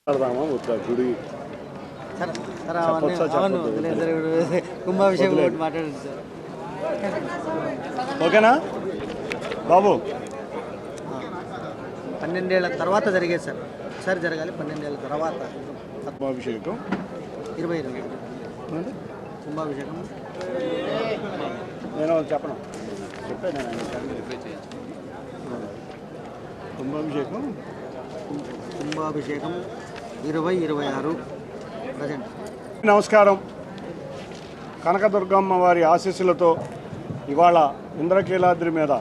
గుడి కుంభాభిషేకం మాట్లాడండి సార్. ఓకేనా బాబు? 12 ఏళ్ల తర్వాత జరిగేది సార్. ఒకసారి జరగాలి 12 ఏళ్ల తర్వాత. కుంభాభిషేకం 20 కుంభాభిషేకం నేను చెప్పను చెప్పాను. కుంభాభిషేకం 2026 ప్రజెంట్. నమస్కారం. కనకదుర్గమ్మ వారి ఆశీస్సులతో ఇవాళ ఇంద్రకీలాద్రి మీద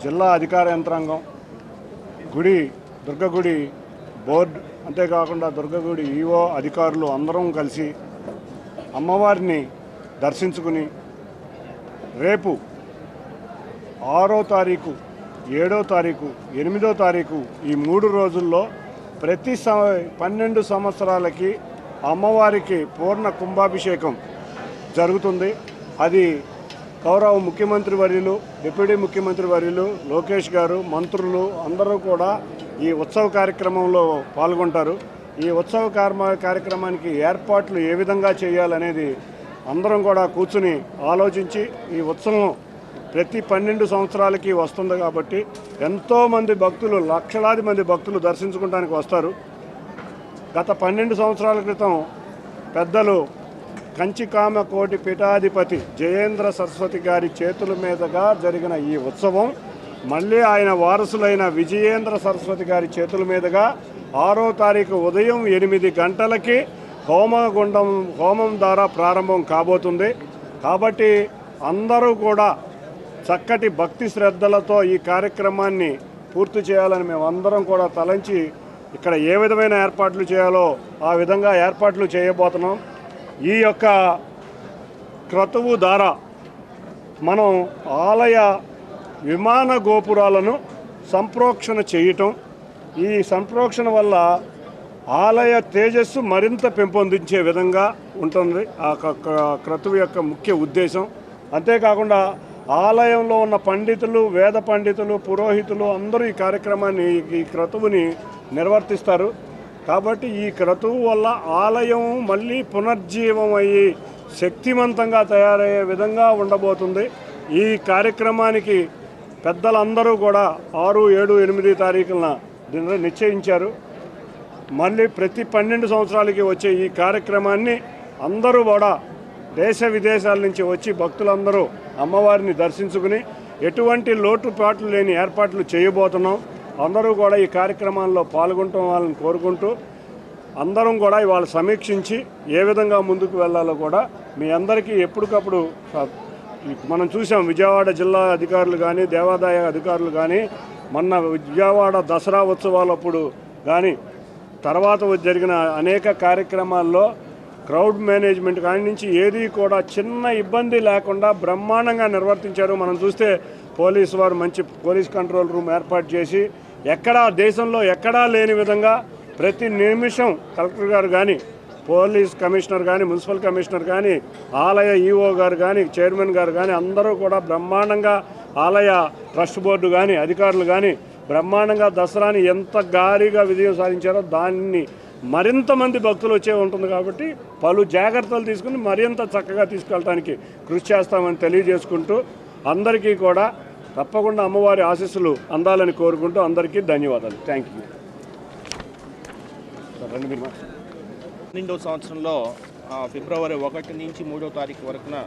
జిల్లా అధికార యంత్రాంగం, దుర్గగుడి బోర్డు, అంతేకాకుండా దుర్గగుడి ఈవో అధికారులు అందరం కలిసి అమ్మవారిని దర్శించుకుని రేపు 6వ తారీఖు, 7వ తారీఖు, 8వ తారీఖు ఈ 3 రోజుల్లో ప్రతి 12 సంవత్సరాలకి అమ్మవారికి పూర్ణ కుంభాభిషేకం జరుగుతుంది. అది గౌరవ ముఖ్యమంత్రి వర్యులు, డిప్యూటీ ముఖ్యమంత్రి వర్యులు లోకేష్ గారు, మంత్రులు అందరూ కూడా ఈ ఉత్సవ కార్యక్రమంలో పాల్గొంటారు. ఈ ఉత్సవ కార్యక్రమానికి ఏర్పాట్లు ఏ విధంగా చేయాలనేది అందరం కూడా కూర్చుని ఆలోచించి, ఈ ఉత్సవం ప్రతి 12 సంవత్సరాలకి వస్తుంది కాబట్టి ఎంతోమంది భక్తులు, లక్షలాది మంది భక్తులు దర్శించుకోవడానికి వస్తారు. గత 12 సంవత్సరాల క్రితం పెద్దలు కంచికామ కోటి పీఠాధిపతి జయేంద్ర సరస్వతి గారి చేతుల మీదుగా జరిగిన ఈ ఉత్సవం మళ్ళీ ఆయన వారసులైన విజయేంద్ర సరస్వతి గారి చేతుల మీదుగా 6వ తారీఖు ఉదయం 8 గంటలకి హోమం ద్వారా ప్రారంభం కాబోతుంది. కాబట్టి అందరూ కూడా చక్కటి భక్తి శ్రద్ధలతో ఈ కార్యక్రమాన్ని పూర్తి చేయాలని మేమందరం కూడా తలంచి ఇక్కడ ఏ విధమైన ఏర్పాట్లు చేయాలో ఆ విధంగా ఏర్పాట్లు చేయబోతున్నాం. ఈ యొక్క క్రతువు ద్వారా మనం ఆలయ విమాన గోపురాలను సంప్రోక్షణ చేయటం, ఈ సంప్రోక్షణ వల్ల ఆలయ తేజస్సు మరింత పెంపొందించే విధంగా ఉంటుంది ఆ క్రతువు యొక్క ముఖ్య ఉద్దేశం. అంతేకాకుండా ఆలయంలో ఉన్న పండితులు, వేద పండితులు, పురోహితులు అందరూ ఈ కార్యక్రమాన్ని, ఈ క్రతువుని నిర్వర్తిస్తారు. కాబట్టి ఈ క్రతువు వల్ల ఆలయం మళ్ళీ పునర్జీవం అయ్యి శక్తివంతంగా తయారయ్యే విధంగా ఉండబోతుంది. ఈ కార్యక్రమానికి పెద్దలందరూ కూడా 6, 7, 8 తారీఖున నిశ్చయించారు. మళ్ళీ ప్రతి 12 సంవత్సరాలకి వచ్చే ఈ కార్యక్రమాన్ని అందరూ కూడా దేశ విదేశాల నుంచి వచ్చి భక్తులందరూ అమ్మవారిని దర్శించుకుని ఎటువంటి లోటుపాట్లు లేని ఏర్పాట్లు చేయబోతున్నాం. అందరూ కూడా ఈ కార్యక్రమాల్లో పాల్గొనడం వాళ్ళని కోరుకుంటూ అందరం కూడా ఇవాళ సమీక్షించి ఏ విధంగా ముందుకు వెళ్ళాలో కూడా మీ అందరికీ ఎప్పటికప్పుడు మనం చూసాం. విజయవాడ జిల్లా అధికారులు కానీ, దేవాదాయ అధికారులు కానీ, మొన్న విజయవాడ దసరా ఉత్సవాలప్పుడు కానీ, తర్వాత జరిగిన అనేక కార్యక్రమాల్లో క్రౌడ్ మేనేజ్మెంట్ కాడి నుంచి ఏది కూడా చిన్న ఇబ్బంది లేకుండా బ్రహ్మాండంగా నిర్వర్తించారు. మనం చూస్తే పోలీసు వారు మంచి పోలీస్ కంట్రోల్ రూమ్ ఏర్పాటు చేసి దేశంలో ఎక్కడా లేని విధంగా ప్రతి నిమిషం కలెక్టర్ గారు కానీ, పోలీస్ కమిషనర్ కానీ, మున్సిపల్ కమిషనర్ కానీ, ఆలయ ఈఓ గారు కానీ, చైర్మన్ గారు కానీ అందరూ కూడా బ్రహ్మాండంగా, ఆలయ ట్రస్ట్ బోర్డు కానీ అధికారులు కానీ బ్రహ్మాండంగా దసరాని ఎంత భారీగా విజయం సాధించారో దాన్ని మరింత మంది భక్తులు వచ్చే ఉంటుంది. కాబట్టి పలు జాగ్రత్తలు తీసుకుని మరింత చక్కగా తీసుకెళ్ళడానికి కృషి చేస్తామని తెలియజేసుకుంటూ అందరికీ కూడా తప్పకుండా అమ్మవారి ఆశీస్సులు అందాలని కోరుకుంటూ అందరికీ ధన్యవాదాలు. Thank you. 12వ సంవత్సరంలో ఫిబ్రవరి 1 నుంచి 3వ తారీఖు వరకున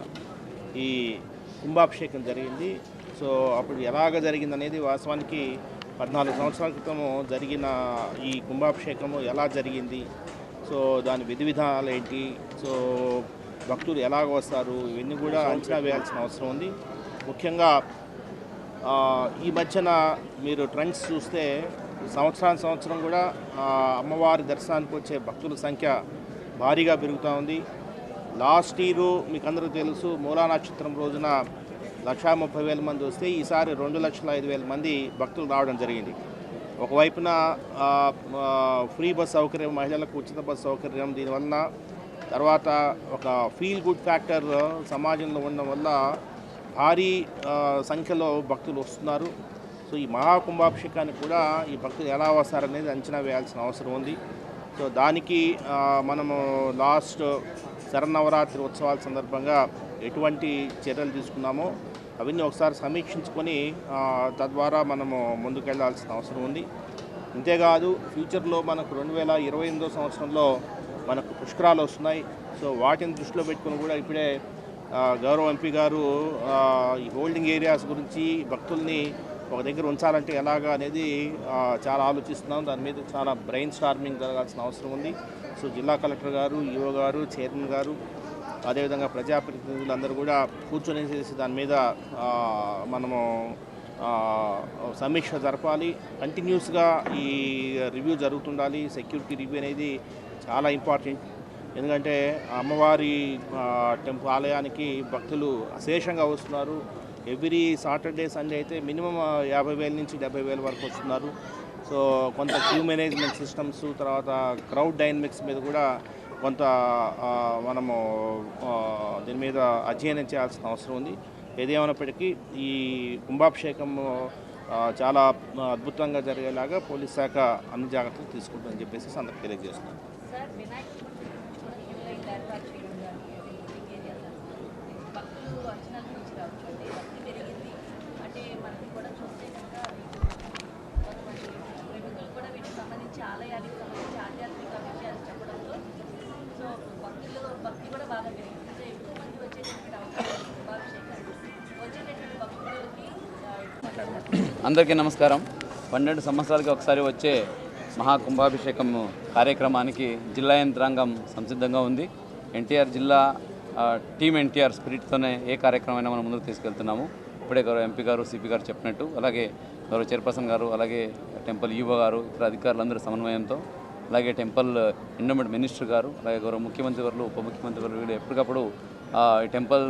ఈ కుంభాభిషేకం జరిగింది. సో అప్పుడు ఎలాగ జరిగిందనేది వాస్తవానికి 14 సంవత్సరాల క్రితము జరిగిన ఈ కుంభాభిషేకము ఎలా జరిగింది, సో దాని విధి విధానాలు ఏంటి, సో భక్తులు ఎలాగ వస్తారు, ఇవన్నీ కూడా అంచనా వేయాల్సిన అవసరం ఉంది. ముఖ్యంగా ఈ మధ్యన మీరు ట్రెండ్స్ చూస్తే సంవత్సరం కూడా అమ్మవారి దర్శనానికి వచ్చే భక్తుల సంఖ్య భారీగా పెరుగుతూ ఉంది. లాస్ట్ ఇయర్ మీకు అందరికీ తెలుసు, మూలా నక్షత్రం రోజున 1,30,000 మంది వస్తే ఈసారి 2,05,000 మంది భక్తులు రావడం జరిగింది. ఒకవైపున ఫ్రీ బస్ సౌకర్యం, మహిళలకు ఉచిత బస్ సౌకర్యం, దీనివల్ల తర్వాత ఒక ఫీల్ గుడ్ ఫ్యాక్టర్ సమాజంలో ఉండడం వల్ల భారీ సంఖ్యలో భక్తులు వస్తున్నారు. సో ఈ మహాకుంభాభిషేకానికి కూడా ఈ భక్తులు ఎలా వస్తారనేది అంచనా వేయాల్సిన అవసరం ఉంది. సో దానికి మనము లాస్ట్ శరన్నవరాత్రి ఉత్సవాల సందర్భంగా ఎటువంటి చర్యలు తీసుకున్నామో అవన్నీ ఒకసారి సమీక్షించుకొని తద్వారా మనము ముందుకెళ్లాల్సిన అవసరం ఉంది. అంతేకాదు ఫ్యూచర్లో మనకు 2028 సంవత్సరంలో మనకు పుష్కరాలు వస్తున్నాయి. సో వాటిని దృష్టిలో పెట్టుకుని కూడా ఇప్పుడే గౌరవ ఎంపీ గారు ఈ హోల్డింగ్ ఏరియాస్ గురించి భక్తుల్ని ఒక దగ్గర ఉంచాలంటే ఎలాగా అనేది చాలా ఆలోచిస్తున్నాం. దాని మీద చాలా బ్రెయిన్ స్టార్మింగ్ జరగాల్సిన అవసరం ఉంది. సో జిల్లా కలెక్టర్ గారు, ఈఓ గారు, చైర్మన్ గారు, అదేవిధంగా ప్రజాప్రతినిధులందరూ కూడా కూర్చొని చేసి దాని మీద మనము సమీక్ష జరపాలి. కంటిన్యూస్గా ఈ రివ్యూ జరుగుతుండాలి. సెక్యూరిటీ రివ్యూ అనేది చాలా ఇంపార్టెంట్. ఎందుకంటే అమ్మవారి ఆలయానికి భక్తులు అశేషంగా వస్తున్నారు. ఎవ్రీ సాటర్డే సండే అయితే మినిమం 50,000 నుంచి 70,000 వరకు వస్తున్నారు. సో కొంత క్యూ మేనేజ్మెంట్ సిస్టమ్స్, తర్వాత క్రౌడ్ డైనమిక్స్ మీద కూడా కొంత మనము దీని మీద అధ్యయనం చేయాల్సిన అవసరం ఉంది. ఏదేమైనప్పటికీ ఈ కుంభాభిషేకం చాలా అద్భుతంగా జరిగేలాగా పోలీస్ శాఖ అన్ని జాగ్రత్తలు తీసుకుంటుందని చెప్పేసి అందరికి తెలియజేస్తున్నాను. అందరికీ నమస్కారం. 12 సంవత్సరాలకి ఒకసారి వచ్చే మహాకుంభాభిషేకం కార్యక్రమానికి జిల్లా యంత్రాంగం సంసిద్ధంగా ఉంది. ఎన్టీఆర్ జిల్లా టీమ్ ఎన్టీఆర్ స్పిరిట్తోనే ఏ కార్యక్రమమైనా మనం ముందుకు తీసుకెళ్తున్నాము. ఇప్పుడే గౌరవ ఎంపీ గారు, సిపి గారు చెప్పినట్టు, అలాగే గౌరవ చైర్పర్సన్ గారు, అలాగే టెంపుల్ ఈవో గారు, ఇతర అధికారులందరూ సమన్వయంతో, అలాగే టెంపుల్ ఎండోమెంట్ మినిస్టర్ గారు, అలాగే గౌరవ ముఖ్యమంత్రి గారు, ఉప ముఖ్యమంత్రి గారు వీళ్ళు ఎప్పటికప్పుడు ఈ టెంపుల్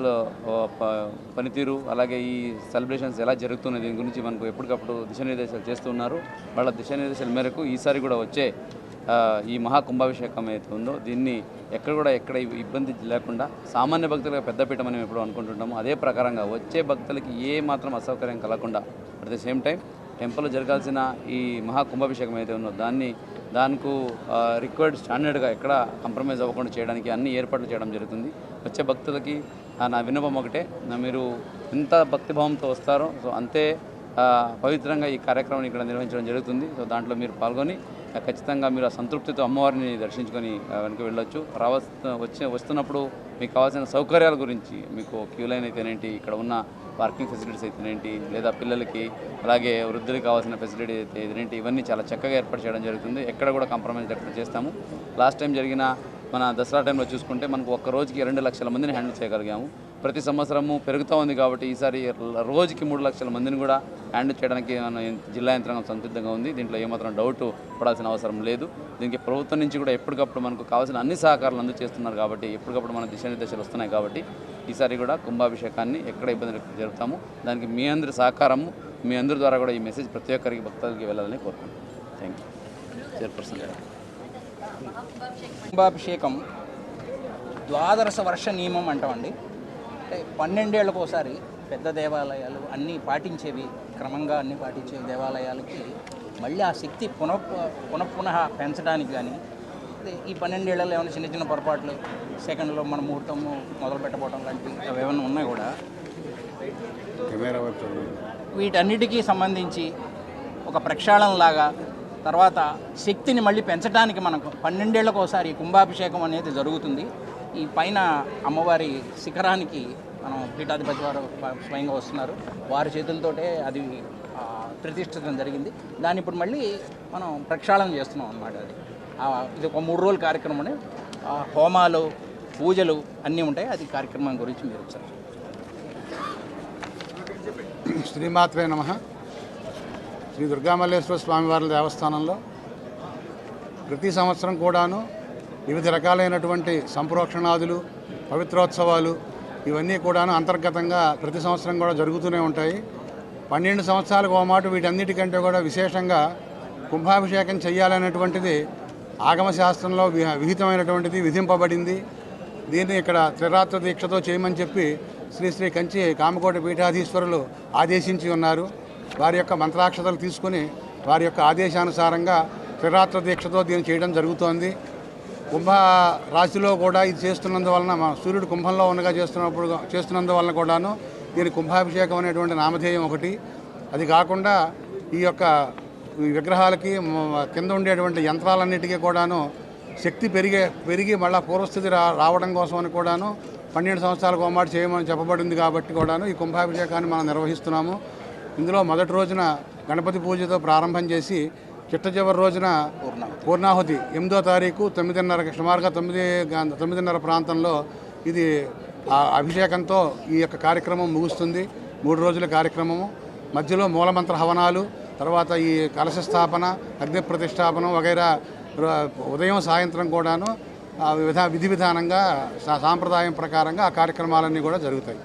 పనితీరు, అలాగే ఈ సెలబ్రేషన్స్ ఎలా జరుగుతున్నాయి దీని గురించి మనకు ఎప్పటికప్పుడు దిశానిర్దేశాలు చేస్తున్నారు. వాళ్ళ దిశానిర్దేశాల మేరకు ఈసారి కూడా వచ్చే ఈ మహాకుంభాభిషేకం ఏదైతే ఉందో దీన్ని ఎక్కడ ఇబ్బంది లేకుండా సామాన్య భక్తులుగా పెద్దపీట మనం ఎప్పుడు అనుకుంటుంటామో అదే ప్రకారంగా వచ్చే భక్తులకి ఏ మాత్రం అసౌకర్యం కలగకుండా అట్ ద సేమ్ టైం టెంపుల్లో జరగాల్సిన ఈ మహాకుంభాభిషేకం ఏదైతే ఉందో దానికి రిక్వైర్డ్ స్టాండర్డ్గా ఎక్కడ కాంప్రమైజ్ అవ్వకుండా చేయడానికి అన్ని ఏర్పాట్లు చేయడం జరుగుతుంది. వచ్చే భక్తులకి నా విన్నపం ఒకటే, మీరు ఎంత భక్తిభావంతో వస్తారో సో అంతే పవిత్రంగా ఈ కార్యక్రమాన్ని ఇక్కడ నిర్వహించడం జరుగుతుంది. సో దాంట్లో మీరు పాల్గొని ఖచ్చితంగా మీరు ఆ సంతృప్తితో అమ్మవారిని దర్శించుకొని వెనక వెళ్ళొచ్చు. వస్తున్నప్పుడు మీకు కావాల్సిన సౌకర్యాల గురించి, మీకు క్యూ లైన్ అయితేనేంటి, ఇక్కడ ఉన్న పార్కింగ్ ఫెసిలిటీస్ అయితేనేంటి, లేదా పిల్లలకి అలాగే వృద్ధులకి కావాల్సిన ఫెసిలిటీ అయితేనేంటి, ఇవన్నీ చాలా చక్కగా ఏర్పాటు చేయడం జరుగుతుంది. ఎక్కడ కూడా కాంప్రమైజ్ లేకుండా చేస్తాము. లాస్ట్ టైం జరిగిన మన దసరా టైంలో చూసుకుంటే మనకు ఒక్క రోజుకి 2 లక్షల మందిని హ్యాండిల్ చేయగలిగాము. ప్రతి సంవత్సరము పెరుగుతూ ఉంది కాబట్టి ఈసారి రోజుకి 3 లక్షల మందిని కూడా హ్యాండిల్ చేయడానికి మన జిల్లా యంత్రాంగం సంసిద్ధంగా ఉంది. దీంట్లో ఏమాత్రం డౌట్ పడాల్సిన అవసరం లేదు. దీనికి ప్రభుత్వం నుంచి కూడా ఎప్పటికప్పుడు మనకు కావాల్సిన అన్ని సహకారాలు అందజేస్తున్నారు కాబట్టి ఎప్పటికప్పుడు మన దిశానిర్దేశాలు వస్తున్నాయి కాబట్టి ఈసారి కూడా కుంభాభిషేకాన్ని ఎక్కడ ఇబ్బంది జరుపుతాము. దానికి మీ అందరి సహకారము, మీ అందరి ద్వారా కూడా ఈ మెసేజ్ ప్రతి ఒక్కరికి భక్తులకి వెళ్ళాలని కోరుకుంటున్నాను. Thank you. చైర్పర్సన్ గారు. కుంభాభిషేకం ద్వాదశ వర్ష నియమం అంటామండి. అంటే 12 ఏళ్ళకు ఒకసారి పెద్ద దేవాలయాలు అన్నీ పాటించేవి, క్రమంగా అన్నీ పాటించే దేవాలయాలకి మళ్ళీ ఆ శక్తి పునః పెంచడానికి కానీ ఈ 12 ఏళ్లలో ఏమైనా చిన్న చిన్న పొరపాట్లు, సెకండ్లో మన ముహూర్తము మొదలు పెట్టబోవడం లాంటివి అవి ఏమైనా ఉన్నాయి కూడా వీటన్నిటికీ సంబంధించి ఒక ప్రక్షాళనలాగా తర్వాత శక్తిని మళ్ళీ పెంచడానికి మనకు 12 ఏళ్ళకు ఒకసారి కుంభాభిషేకం అనేది జరుగుతుంది. ఈ పైన అమ్మవారి శిఖరానికి మనం పీఠాధిపతి వారు స్వయంగా వస్తున్నారు, వారి చేతులతోటే అది ప్రతిష్ఠించడం జరిగింది. దాన్ని ఇప్పుడు మళ్ళీ మనం ప్రక్షాళన చేస్తున్నాం అన్నమాట. ఇది ఒక 3 రోజుల కార్యక్రమం. హోమాలు, పూజలు అన్నీ ఉంటాయి. అది కార్యక్రమం గురించి మీరు వచ్చారు. శ్రీమాత్రే నమః. శ్రీ దుర్గామల్లేశ్వర స్వామివారి దేవస్థానంలో ప్రతి సంవత్సరం కూడాను వివిధ రకాలైనటువంటి సంప్రోక్షణాదులు, పవిత్రోత్సవాలు ఇవన్నీ కూడాను అంతర్గతంగా ప్రతి సంవత్సరం కూడా జరుగుతూనే ఉంటాయి. 12 సంవత్సరాలకు ఓ మాట వీటన్నిటికంటే కూడా విశేషంగా కుంభాభిషేకం చేయాలనేటువంటిది ఆగమశాస్త్రంలో విహితమైనటువంటిది, విధింపబడింది. దీన్ని ఇక్కడ త్రిరాత్ర దీక్షతో చేయమని చెప్పి శ్రీ శ్రీ కంచి కామకోటి పీఠాధీశ్వరులు ఆదేశించి ఉన్నారు. వారి యొక్క మంత్రాక్షతలు తీసుకుని వారి యొక్క ఆదేశానుసారంగా త్రిరాత్ర దీక్షతో దీన్ని చేయడం జరుగుతోంది. కుంభ రాశిలో కూడా ఇది చేస్తున్నందువలన మా సూర్యుడు కుంభంలో ఉండగా చేస్తున్నందువలన కూడాను దీని కుంభాభిషేకం అనేటువంటి నామధేయం ఒకటి. అది కాకుండా ఈ యొక్క విగ్రహాలకి కింద ఉండేటువంటి యంత్రాలన్నిటికీ కూడాను శక్తి పెరిగి మళ్ళీ పూర్వస్థితి రావడం కోసమని కూడాను 12 సంవత్సరాల కోమాటు చేయమని చెప్పబడింది. కాబట్టి కూడాను ఈ కుంభాభిషేకాన్ని మనం నిర్వహిస్తున్నాము. ఇందులో మొదటి రోజున గణపతి పూజతో ప్రారంభం చేసి చిట్ట చివరి రోజున పూర్ణాహుతి 8వ తారీఖు 9:30 సుమారుగా 9:30 ప్రాంతంలో ఇది అభిషేకంతో ఈ యొక్క కార్యక్రమం ముగుస్తుంది. 3 రోజుల కార్యక్రమము. మధ్యలో మూలమంత్ర హవనాలు, తర్వాత ఈ కలశ స్థాపన, అగ్ని ప్రతిష్టాపన వగైరా ఉదయం సాయంత్రం కూడాను విధి విధానంగా సాంప్రదాయం ప్రకారంగా ఆ కార్యక్రమాలన్నీ కూడా జరుగుతాయి.